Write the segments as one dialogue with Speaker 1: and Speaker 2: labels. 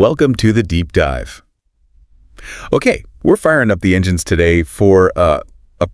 Speaker 1: Welcome to the deep dive. Okay, we're firing up the engines today for a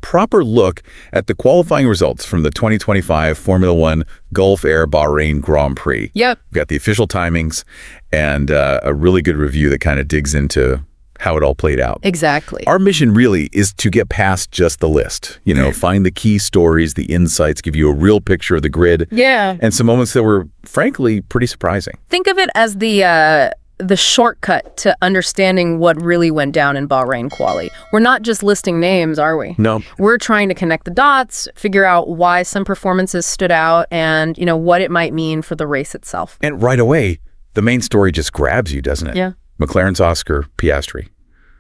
Speaker 1: proper look at the qualifying results from the 2025 Formula One Gulf Air Bahrain Grand Prix.
Speaker 2: Yep.
Speaker 1: We've got the official timings and a really good review that kind of digs into how it all played out.
Speaker 2: Exactly.
Speaker 1: Our mission really is to get past just the list, find the key stories, the insights, give you a real picture of the grid.
Speaker 2: Yeah.
Speaker 1: And some moments that were, frankly, pretty surprising.
Speaker 2: Think of it as the shortcut to understanding what really went down in Bahrain QUALY. We're not just listing names, are we?
Speaker 1: No.
Speaker 2: We're trying to connect the dots, figure out why some performances stood out, and what it might mean for the race itself.
Speaker 1: And right away, the main story just grabs you, doesn't it?
Speaker 2: Yeah.
Speaker 1: McLaren's Oscar Piastri.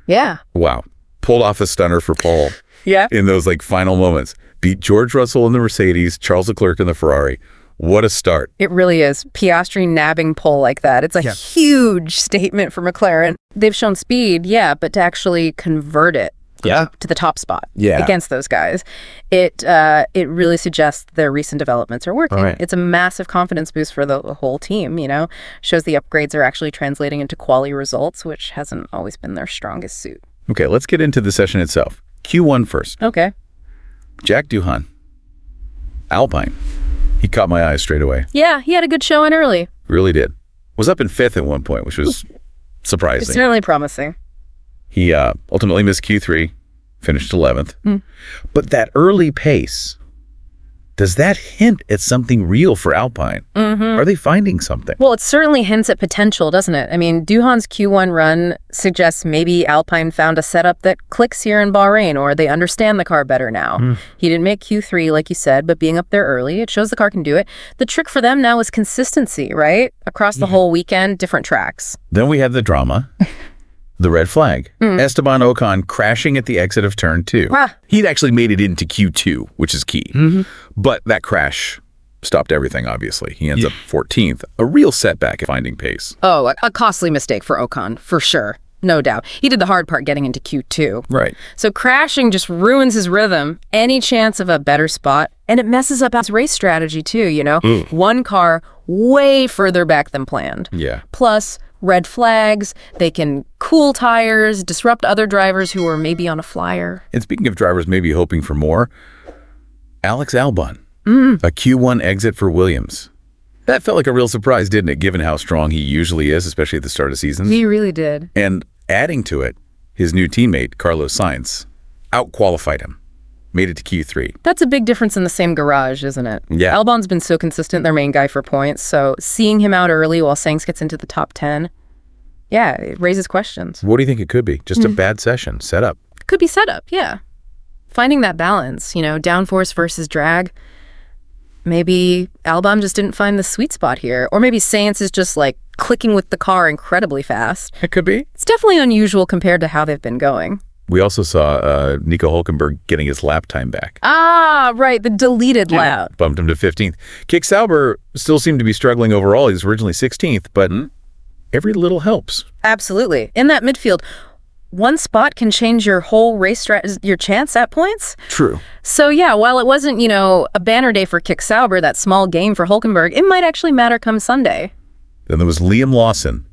Speaker 2: Yeah.
Speaker 1: Wow. Pulled off a stunner for Paul.
Speaker 2: Yeah.
Speaker 1: In those final moments. Beat George Russell in the Mercedes, Charles Leclerc in the Ferrari. What a start.
Speaker 2: It really is. Piastri nabbing pole like that. It's a huge statement for McLaren. They've shown speed, but to actually convert it to the top spot against those guys, it really suggests their recent developments are working.
Speaker 1: Right.
Speaker 2: It's a massive confidence boost for the whole team, Shows the upgrades are actually translating into quality results, which hasn't always been their strongest suit.
Speaker 1: Okay, let's get into the session itself. Q1 first.
Speaker 2: Okay.
Speaker 1: Jack Doohan. Alpine. He caught my eye straight away.
Speaker 2: Yeah, he had a good showing early.
Speaker 1: Really did. Was up in 5th at one point, which was surprising.
Speaker 2: It's certainly promising.
Speaker 1: He ultimately missed Q3, finished 11th. But that early pace, does that hint at something real for Alpine? Are they finding something?
Speaker 2: Well, it certainly hints at potential, doesn't it? I mean, Doohan's Q1 run suggests maybe Alpine found a setup that clicks here in Bahrain, or they understand the car better now. He didn't make Q3, like you said, but being up there early, it shows the car can do it. The trick for them now is consistency, right? Across the whole weekend, different tracks.
Speaker 1: Then we have the drama. The red flag. Esteban Ocon crashing at the exit of turn 2. He'd actually made it into Q2, which is key. But that crash stopped everything, obviously. He ends up 14th. A real setback at finding pace.
Speaker 2: Oh, a costly mistake for Ocon, for sure. No doubt. He did the hard part getting into Q2.
Speaker 1: Right.
Speaker 2: So crashing just ruins his rhythm, any chance of a better spot, and it messes up his race strategy too, One car way further back than planned.
Speaker 1: Yeah.
Speaker 2: Plus, red flags, they can cool tires, disrupt other drivers who are maybe on a flyer.
Speaker 1: And speaking of drivers maybe hoping for more, Alex Albon, a Q1 exit for Williams. That felt like a real surprise, didn't it, given how strong he usually is, especially at the start of seasons?
Speaker 2: He really did.
Speaker 1: And adding to it, his new teammate, Carlos Sainz, out-qualified him, made it to Q3.
Speaker 2: That's a big difference in the same garage, isn't it?
Speaker 1: Yeah.
Speaker 2: Albon's been so consistent, their main guy for points, so seeing him out early while Sainz gets into the top 10, it raises questions.
Speaker 1: What do you think it could be? Just a bad session, setup?
Speaker 2: Could be setup, yeah. Finding that balance, downforce versus drag. Maybe Albon just didn't find the sweet spot here. Or maybe Sainz is just clicking with the car incredibly fast.
Speaker 1: It could be.
Speaker 2: It's definitely unusual compared to how they've been going.
Speaker 1: We also saw Nico Hülkenberg getting his lap time back.
Speaker 2: Ah, right, the deleted lap.
Speaker 1: Bumped him to 15th. Kick Sauber still seemed to be struggling overall. He was originally 16th, but every little helps.
Speaker 2: Absolutely. In that midfield, one spot can change your whole race your chance at points.
Speaker 1: True.
Speaker 2: So while it wasn't, a banner day for Kick Sauber, that small game for Hülkenberg, it might actually matter come Sunday.
Speaker 1: Then there was Liam Lawson.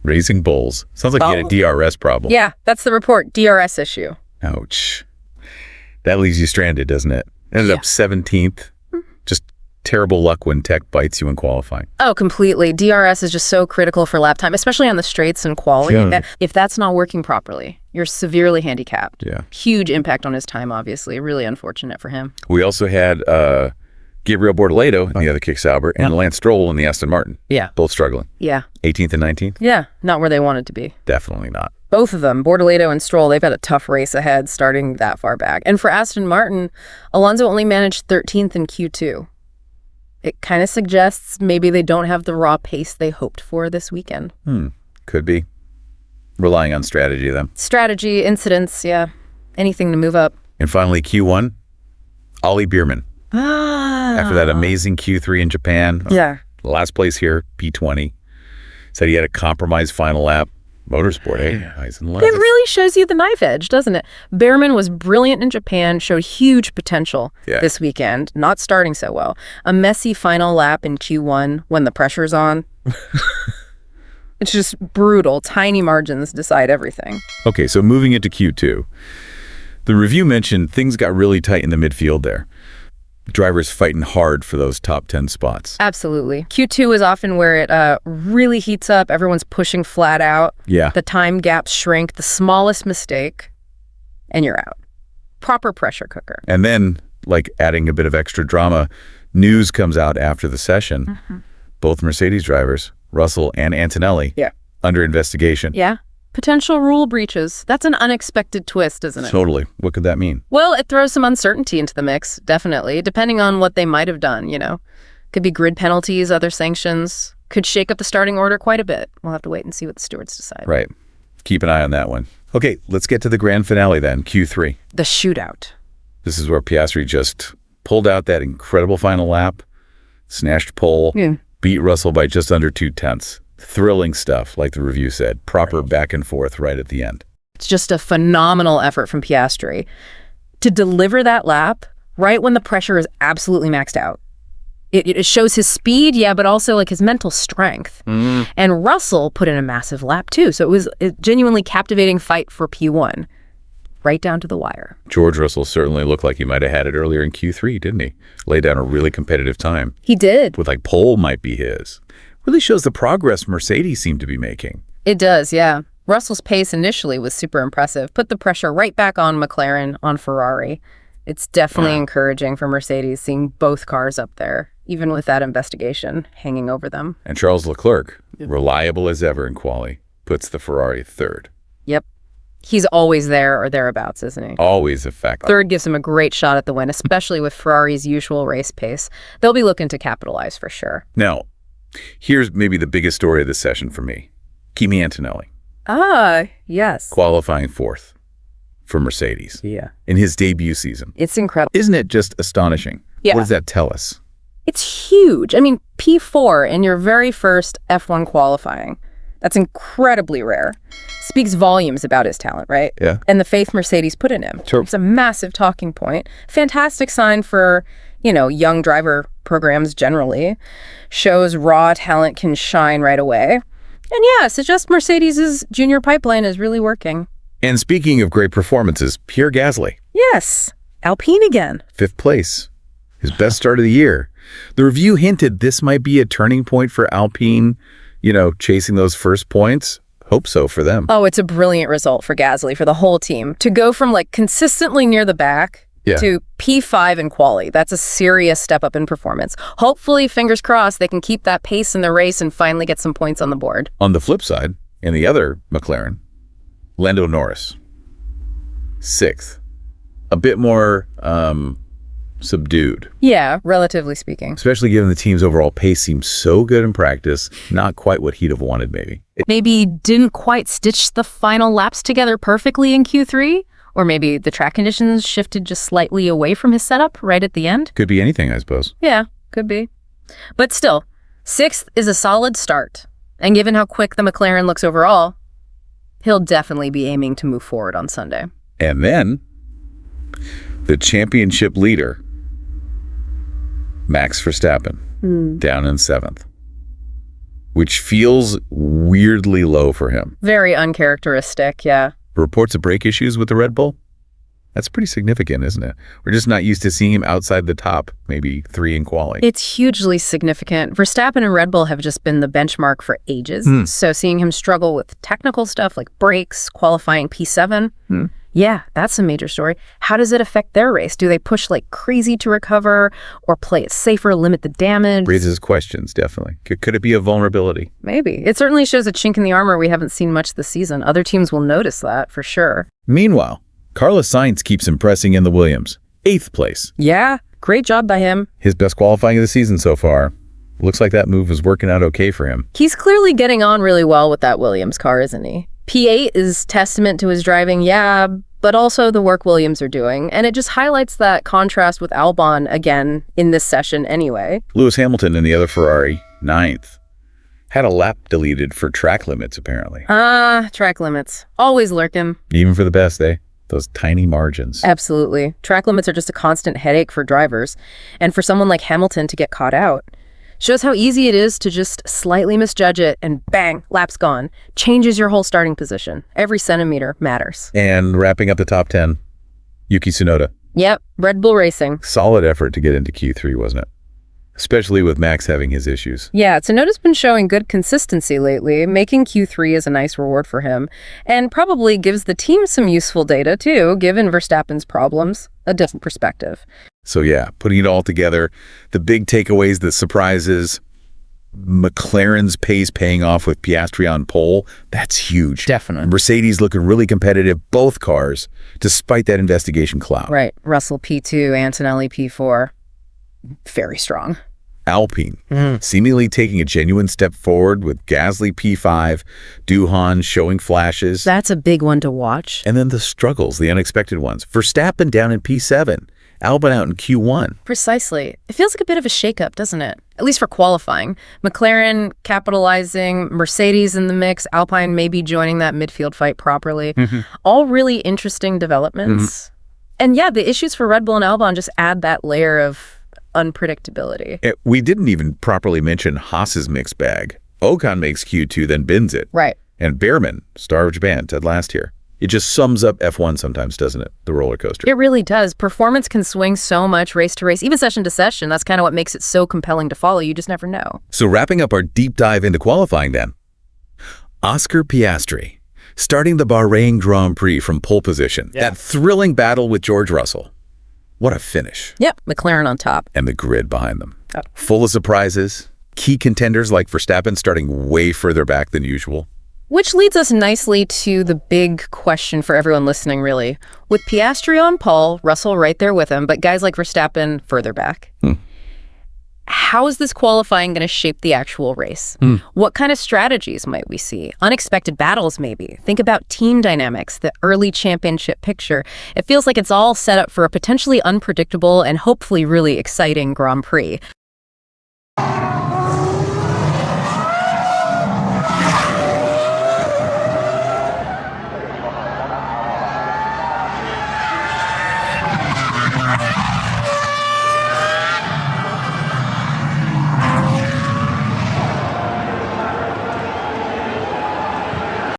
Speaker 1: Raising bulls. Sounds like he had a DRS problem.
Speaker 2: Yeah, that's the report. DRS issue.
Speaker 1: Ouch. That leaves you stranded, doesn't it? Ended up 17th. Just terrible luck when tech bites you in qualifying.
Speaker 2: Oh, completely. DRS is just so critical for lap time, especially on the straights and quality.
Speaker 1: Yeah.
Speaker 2: If that's not working properly, you're severely handicapped.
Speaker 1: Yeah.
Speaker 2: Huge impact on his time, obviously. Really unfortunate for him.
Speaker 1: We also had Gabriel Bortoleto in the other Kick Sauber and Lance Stroll in the Aston Martin.
Speaker 2: Yeah.
Speaker 1: Both struggling.
Speaker 2: Yeah.
Speaker 1: 18th and 19th?
Speaker 2: Yeah, not where they wanted to be.
Speaker 1: Definitely not.
Speaker 2: Both of them, Bortoleto and Stroll, they've had a tough race ahead starting that far back. And for Aston Martin, Alonso only managed 13th in Q2. It kind of suggests maybe they don't have the raw pace they hoped for this weekend.
Speaker 1: Could be. Relying on strategy, then.
Speaker 2: Strategy, incidents, anything to move up.
Speaker 1: And finally, Q1, Ollie Bierman. After that amazing Q3 in Japan.
Speaker 2: Yeah.
Speaker 1: Last place here, P20. Said he had a compromised final lap. Motorsport, He's in love.
Speaker 2: It really shows you the knife edge, doesn't it? Behrman was brilliant in Japan, showed huge potential this weekend, not starting so well. A messy final lap in Q1 when the pressure's on. It's just brutal. Tiny margins decide everything.
Speaker 1: Okay, so moving into Q2. The review mentioned things got really tight in the midfield there. Drivers fighting hard for those top 10 spots.
Speaker 2: Absolutely. Q2 is often where it really heats up. Everyone's pushing flat out.
Speaker 1: Yeah.
Speaker 2: The time gaps shrink. The smallest mistake, and you're out. Proper pressure cooker.
Speaker 1: And then, like adding a bit of extra drama, news comes out after the session. Both Mercedes drivers, Russell and Antonelli, under investigation.
Speaker 2: Yeah. Potential rule breaches. That's an unexpected twist, isn't it?
Speaker 1: Totally. What could that mean?
Speaker 2: Well, it throws some uncertainty into the mix, definitely, depending on what they might have done, Could be grid penalties, other sanctions. Could shake up the starting order quite a bit. We'll have to wait and see what the stewards decide.
Speaker 1: Right. Keep an eye on that one. Okay, let's get to the grand finale then, Q3.
Speaker 2: The shootout.
Speaker 1: This is where Piastri just pulled out that incredible final lap, snatched pole, beat Russell by just under 2/10. Thrilling stuff, like the review said. Proper back and forth right at the end.
Speaker 2: It's just a phenomenal effort from Piastri to deliver that lap right when the pressure is absolutely maxed out. It shows his speed, but also like his mental strength. And Russell put in a massive lap too. So it was a genuinely captivating fight for P1, right down to the wire.
Speaker 1: George Russell certainly looked like he might have had it earlier in Q3, didn't he? Laid down a really competitive time.
Speaker 2: He did.
Speaker 1: With like pole might be his. Really shows the progress Mercedes seemed to be making.
Speaker 2: It does, yeah. Russell's pace initially was super impressive. Put the pressure right back on McLaren, on Ferrari. It's definitely encouraging for Mercedes seeing both cars up there, even with that investigation hanging over them.
Speaker 1: And Charles Leclerc, reliable as ever in quali, puts the Ferrari third.
Speaker 2: Yep. He's always there or thereabouts, isn't he?
Speaker 1: Always effective.
Speaker 2: Third gives him a great shot at the win, especially with Ferrari's usual race pace. They'll be looking to capitalize for sure.
Speaker 1: Now, here's maybe the biggest story of this session for me. Kimi Antonelli.
Speaker 2: Ah, yes.
Speaker 1: Qualifying fourth for Mercedes.
Speaker 2: Yeah.
Speaker 1: In his debut season.
Speaker 2: It's incredible.
Speaker 1: Isn't it just astonishing?
Speaker 2: Yeah.
Speaker 1: What does that tell us?
Speaker 2: It's huge. I mean, P4 in your very first F1 qualifying. That's incredibly rare. Speaks volumes about his talent, right?
Speaker 1: Yeah.
Speaker 2: And the faith Mercedes put in him.
Speaker 1: Sure.
Speaker 2: It's a massive talking point. Fantastic sign for, young driver programs generally. Shows raw talent can shine right away. And suggests Mercedes' junior pipeline is really working.
Speaker 1: And speaking of great performances, Pierre Gasly.
Speaker 2: Yes. Alpine again.
Speaker 1: 5th place. His best start of the year. The review hinted this might be a turning point for Alpine, chasing those first points. Hope so for them.
Speaker 2: Oh, it's a brilliant result for Gasly, for the whole team. To go from consistently near the back to P5 in quali. That's a serious step up in performance. Hopefully, fingers crossed, they can keep that pace in the race and finally get some points on the board.
Speaker 1: On the flip side, in the other McLaren, Lando Norris, 6th. A bit more subdued.
Speaker 2: Yeah, relatively speaking.
Speaker 1: Especially given the team's overall pace seems so good in practice, not quite what he'd have wanted maybe.
Speaker 2: Maybe didn't quite stitch the final laps together perfectly in Q3? Or maybe the track conditions shifted just slightly away from his setup right at the end?
Speaker 1: Could be anything, I suppose.
Speaker 2: Yeah, could be. But still, 6th is a solid start. And given how quick the McLaren looks overall, he'll definitely be aiming to move forward on Sunday.
Speaker 1: And then, the championship leader, Max Verstappen, down in 7th. Which feels weirdly low for him.
Speaker 2: Very uncharacteristic, yeah.
Speaker 1: Reports of brake issues with the Red Bull? That's pretty significant, isn't it? We're just not used to seeing him outside the top, maybe 3 in quali.
Speaker 2: It's hugely significant. Verstappen and Red Bull have just been the benchmark for ages. So seeing him struggle with technical stuff like brakes, qualifying P7, that's a major story. How does it affect their race? Do they push like crazy to recover or play it safer, limit the damage?
Speaker 1: Raises questions, definitely. Could it be a vulnerability?
Speaker 2: Maybe. It certainly shows a chink in the armor we haven't seen much this season. Other teams will notice that for sure.
Speaker 1: Meanwhile, Carlos Sainz keeps impressing in the Williams. 8th place.
Speaker 2: Yeah, great job by him.
Speaker 1: His best qualifying of the season so far. Looks like that move is working out okay for him.
Speaker 2: He's clearly getting on really well with that Williams car, isn't he? P8 is testament to his driving, but also the work Williams are doing. And it just highlights that contrast with Albon again in this session anyway.
Speaker 1: Lewis Hamilton in the other Ferrari, 9th. Had a lap deleted for track limits, apparently.
Speaker 2: Track limits. Always lurking.
Speaker 1: Even for the best, eh? Those tiny margins.
Speaker 2: Absolutely. Track limits are just a constant headache for drivers. And for someone like Hamilton to get caught out. Shows how easy it is to just slightly misjudge it and bang, lap's gone. Changes your whole starting position. Every centimeter matters.
Speaker 1: And wrapping up the top 10, Yuki Tsunoda.
Speaker 2: Yep, Red Bull Racing.
Speaker 1: Solid effort to get into Q3, wasn't it? Especially with Max having his issues.
Speaker 2: Yeah, Tsunoda's been showing good consistency lately. Making Q3 is a nice reward for him, and probably gives the team some useful data, too, given Verstappen's problems. A different perspective.
Speaker 1: So yeah, putting it all together, the big takeaways, the surprises, McLaren's pace paying off with Piastri on pole, that's huge.
Speaker 3: Definitely.
Speaker 1: Mercedes looking really competitive, both cars, despite that investigation cloud.
Speaker 2: Right, Russell P2, Antonelli P4, very strong.
Speaker 1: Alpine, seemingly taking a genuine step forward with Gasly P5, Duhan showing flashes.
Speaker 2: That's a big one to watch.
Speaker 1: And then the struggles, the unexpected ones. Verstappen down in P7, Albon out in Q1.
Speaker 2: Precisely. It feels like a bit of a shakeup, doesn't it? At least for qualifying. McLaren capitalizing, Mercedes in the mix, Alpine maybe joining that midfield fight properly. All really interesting developments. And yeah, the issues for Red Bull and Albon just add that layer of unpredictability.
Speaker 1: We didn't even properly mention Haas's mixed bag. Ocon makes Q2, then bins it.
Speaker 2: Right.
Speaker 1: And Behrman, star of Japan, said last year. It just sums up F1 sometimes, doesn't it? The roller coaster.
Speaker 2: It really does. Performance can swing so much race to race, even session to session. That's kind of what makes it so compelling to follow. You just never know.
Speaker 1: So wrapping up our deep dive into qualifying then. Oscar Piastri, starting the Bahrain Grand Prix from pole position.
Speaker 3: Yeah.
Speaker 1: That thrilling battle with George Russell. What a finish.
Speaker 2: Yep, McLaren on top.
Speaker 1: And the grid behind them.
Speaker 2: Oh.
Speaker 1: Full of surprises. Key contenders like Verstappen starting way further back than usual.
Speaker 2: Which leads us nicely to the big question for everyone listening, really. With Piastri on pole, Russell right there with him, but guys like Verstappen further back. How is this qualifying going to shape the actual race? What kind of strategies might we see? Unexpected battles, maybe. Think about team dynamics, the early championship picture. It feels like it's all set up for a potentially unpredictable and hopefully really exciting Grand Prix.